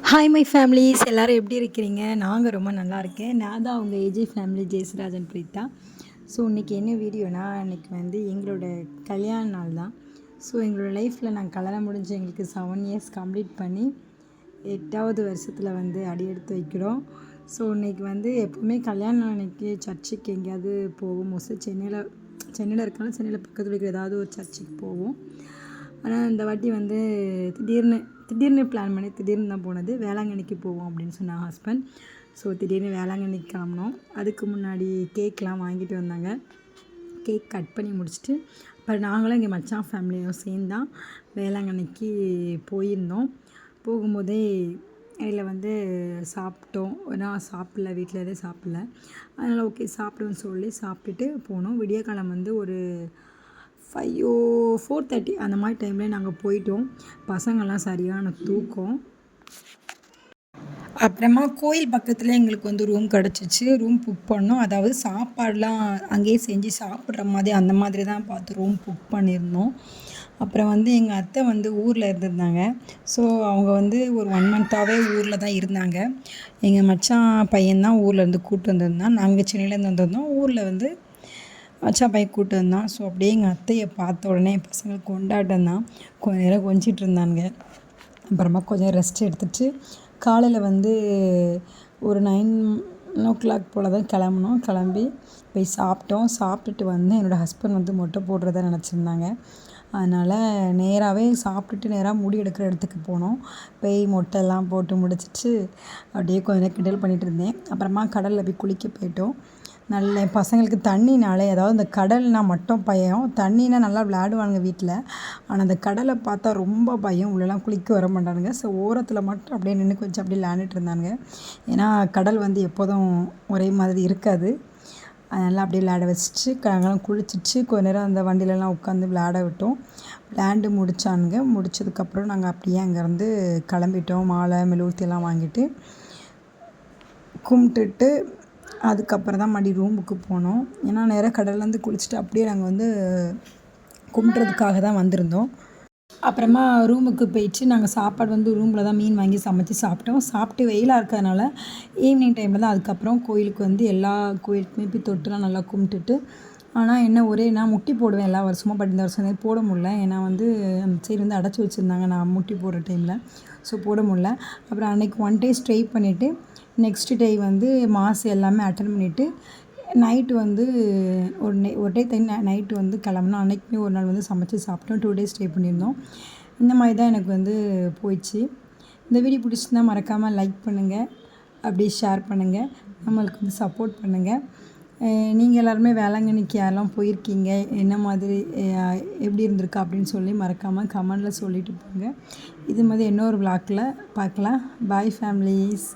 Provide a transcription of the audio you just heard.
Hi my families எல்லோரும் எப்படி இருக்கிறீங்க? நாங்கள் ரொம்ப நல்லா இருக்கேன். நான் தான் அவங்க ஏஜி ஃபேமிலி ஜெயசுராஜன் பிரீத்தா. ஸோ இன்றைக்கி என்ன வீடியோனா, இன்றைக்கி வந்து எங்களோட கல்யாண நாள் தான். ஸோ எங்களோட லைஃப்பில் நாங்கள் கல்யாணம் முடிஞ்சு எங்களுக்கு 7 இயர்ஸ் கம்ப்ளீட் பண்ணி 8வது வருஷத்தில் வந்து அடி எடுத்து வைக்கிறோம். ஸோ இன்றைக்கி வந்து எப்போவுமே கல்யாணம் அன்றைக்கி சர்ச்சுக்கு எங்கேயாவது போவோம். மோஸ்ட்லி சென்னையில் இருக்காலும் சென்னையில் பக்கத்தில் இருக்கிற ஏதாவது ஒரு சர்ச்சுக்கு போவோம். ஆனால் இந்த வாட்டி வந்து திடீர்னு பிளான் பண்ணி திடீர்னு தான் போனது. வேளாங்கண்ணிக்கு போவோம் அப்படின்னு சொன்னாங்க ஹஸ்பண்ட். ஸோ திடீர்னு வேளாங்கண்ணிக்கு கிளம்புனோம். அதுக்கு முன்னாடி கேக்லாம் வாங்கிட்டு வந்தாங்க. கேக் கட் பண்ணி முடிச்சுட்டு அப்புறம் நாங்களும் எங்கள் மச்சான் ஃபேமிலியும் சேர்ந்து தான் வேளாங்கண்ணிக்கு போயிருந்தோம். போகும்போதே இதில் வந்து சாப்பிட்டோம். நான் சாப்பிடல, வீட்டில் எதுவும் சாப்பிடல. அதனால் ஓகே சாப்பிடுவோன்னு சொல்லி சாப்பிட்டுட்டு போனோம். விடியற்காலம் வந்து ஒரு 4:30 அந்த மாதிரி டைமில் நாங்கள் போயிட்டோம். பசங்கள்லாம் சரியான தூக்கம். அப்புறமா கோயில் பக்கத்தில் எங்களுக்கு வந்து ரூம் கிடச்சிச்சு. ரூம் புக் பண்ணோம். அதாவது சாப்பாடெலாம் அங்கேயே செஞ்சு சாப்பிட்ற மாதிரி அந்த மாதிரி தான் பார்த்து ரூம் புக் பண்ணியிருந்தோம். அப்புறம் வந்து எங்கள் அத்தை வந்து ஊரில் இருந்திருந்தாங்க. ஸோ அவங்க வந்து ஒரு 1 மந்த்தாகவே ஊரில் தான் இருந்தாங்க. எங்கள் மச்சான் பையன் ஊர்லேருந்து கூப்பிட்டு வந்திருந்தான். நாங்கள் சென்னையிலேருந்து வந்திருந்தோம். ஊரில் வந்து மச்சான் பையன் கூப்பிட்டு வந்தான். ஸோ அப்படியே எங்கள் அத்தையை பார்த்த உடனே என் பசங்களுக்கு கொண்டாட்டம் தான். கொஞ்ச நேரம் கொஞ்சிட்டு இருந்தானுங்க. அப்புறமா கொஞ்சம் ரெஸ்ட் எடுத்துகிட்டு காலையில் வந்து ஒரு 9 போல் தான் கிளம்புனோம். கிளம்பி போய் சாப்பிட்டோம். சாப்பிட்டுட்டு வந்து என்னோடய ஹஸ்பண்ட் வந்து மொட்டை போடுறதா நினச்சிருந்தாங்க. அதனால் நேராகவே சாப்பிட்டுட்டு நேராக முடி எடுக்கிற இடத்துக்கு போனோம். போய் மொட்டைலாம் போட்டு முடிச்சிட்டு அப்படியே கொஞ்ச நேரம் கிண்டல் பண்ணிகிட்டு இருந்தேன். அப்புறமா கடலில் போய் குளிக்க போயிட்டோம். நல்ல பசங்களுக்கு தண்ணினாலே, அதாவது இந்த கடல்னால் மட்டும் பயம். தண்ணினா நல்லா விளையாடுவானுங்க வீட்டில். ஆனால் அந்த கடலை பார்த்தா ரொம்ப பயம். உள்ளெல்லாம் குளிக்க வர மாட்டானுங்க. ஸோ ஓரத்தில் மட்டும் அப்படியே நின்று கொஞ்சம் அப்படியே விளையாண்டுட்டு இருந்தானுங்க. ஏன்னா கடல் வந்து எப்போதும் ஒரே மாதிரி இருக்காது. அதனால் அப்படியே விளையாட வச்சுட்டு நாங்களாம் குளிச்சிட்டு கொஞ்ச நேரம் அந்த வண்டியிலலாம் உட்காந்து விளையாட விட்டோம். விளையாண்டு முடித்தானுங்க. முடித்ததுக்கப்புறம் நாங்கள் அப்படியே அங்கேருந்து கிளம்பிட்டோம். மாலை மெழுகுவர்த்தியெல்லாம் வாங்கிட்டு கும்பிட்டுட்டு அதுக்கப்புறம் தான் மறுபடி ரூமுக்கு போனோம். ஏன்னா நேராக கடல்லேருந்து குளிச்சுட்டு அப்படியே நாங்கள் வந்து கும்பிட்றதுக்காக தான் வந்திருந்தோம். அப்புறமா ரூமுக்கு போயிட்டு நாங்கள் சாப்பாடு வந்து ரூமில் தான் மீன் வாங்கி சமைச்சி சாப்பிட்டோம். சாப்பிட்டு வெயிலாக இருக்கிறதுனால ஈவினிங் டைமில் தான் அதுக்கப்புறம் கோயிலுக்கு வந்து எல்லா கோயிலுக்குமே போய் தொட்டுலாம் நல்லா கும்பிட்டுட்டு, ஆனால் என்ன ஒரே நான் முட்டி போடுவேன் எல்லா வருஷமும். பட் இந்த வருஷம் போட முடியல. ஏன்னா வந்து அந்த சைடு வந்து அடைச்சி வச்சுருந்தாங்க நான் முட்டி போடுற டைமில். ஸோ போட முடியல. அப்புறம் அன்றைக்கி 1 டே ஸ்டே பண்ணிவிட்டு நெக்ஸ்ட் டே வந்து மாஸ் எல்லாமே அட்டன் பண்ணிவிட்டு நைட்டு வந்து ஒரு டே நைட்டு வந்து கிளம்புனோம். அன்றைக்குமே ஒரு நாள் வந்து சமைச்சி சாப்பிட்டோம். 2 டேஸ் ஸ்டே பண்ணியிருந்தோம். இந்த மாதிரி தான் எனக்கு வந்து போயிடுச்சு. இந்த வீடியோ பிடிச்சிருந்தா மறக்காமல் லைக் பண்ணுங்கள், அப்படியே ஷேர் பண்ணுங்கள், நம்மளுக்கு வந்து சப்போர்ட் பண்ணுங்கள். நீங்கள் எல்லாருமே வேளாங்கண்ணிக்கு யாரெல்லாம் போயிருக்கீங்க, என்ன மாதிரி எப்படி இருந்திருக்கா அப்படின்னு சொல்லி மறக்காமல் கமெண்டில் சொல்லிட்டு போங்க. இது மாதிரி இன்னொரு விளாக்கில் பார்க்கலாம். பாய் ஃபேமிலிஸ்.